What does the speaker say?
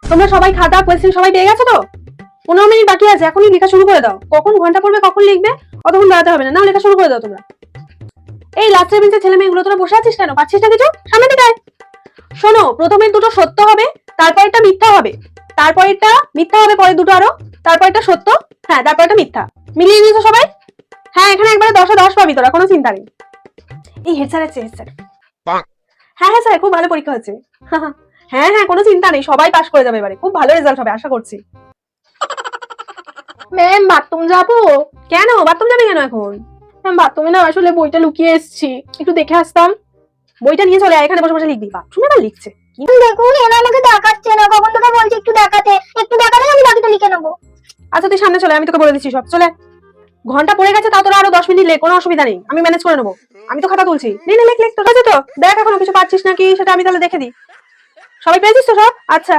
তোমরা সবাই খাতা কোয়েশ্চেন সবাই পেয়ে গেছো তো? 15 মিনিট বাকি আছে, এখনই লেখা শুরু করে দাও। কখন ঘন্টা পড়বে কখন লিখবে অতক্ষণ দাঁড়াতে হবে না, না লেখা শুরু করে দাও তোমরা। এই লাস্টের বেঞ্চের ছেলে মেয়েগুলো তোরা বসে আছিস কেন? পাচ্ছিস না কিছু? সামনে দিকে আয়। শোনো, প্রথমে দুটো সত্য হবে, তারপরটা মিথ্যা হবে, তারপরটা মিথ্যা হবে, পরে দুটো আরো, তারপরটা সত্য, হ্যাঁ তারপরটা মিথ্যা। মিলিয়ে নিয়েছো সবাই? হ্যাঁ, এখানে একবারে 10-এ 10 পাবি তোরা, কোনো চিন্তা নেই। এই হেড স্যার আছে, হেড স্যার। হ্যাঁ হ্যাঁ স্যার, খুব ভালো পরীক্ষা হচ্ছে। হ্যাঁ হ্যাঁ, কোনো চিন্তা নেই, সবাই পাস করে যাবে এবারে, খুব ভালো রেজাল্ট হবে আশা করছি। ম্যাম বাথরুম যাবো? কেন বাথরুম যাবি কেন এখন? ম্যাম বাথরুমে না আসলে বইটা লুকিয়ে এসেছি, একটু দেখে আসতাম। বইটা নিয়ে চলে আয়, এখানে বসে বসে লিখবি। বাথরুমে আবার লিখছে। দেখুন এরা আমাকে দেখাচ্ছে না, কখন তোকে বলছি একটু দেখাতে, একটু দেখালে আমি বাকিটা লিখে নেবো। আচ্ছা তুই সামনে চলে, আমি তোকে বলে দিচ্ছি সব, চলে। ঘন্টা পড়ে গেছে, তাও তোরা আরো 10 মিনিট লেখ, কোনো অসুবিধা নেই, আমি ম্যানেজ করে নেবো। আমি তো খাতা তুলছি, নে নে লেখ লেখ, তোর আছে তো? দেখ এখনো কিছু পাচ্ছিস নাকি সেটা আমি তাহলে দেখে দিই। সবাই পেয়েছিস তো সব? আচ্ছা।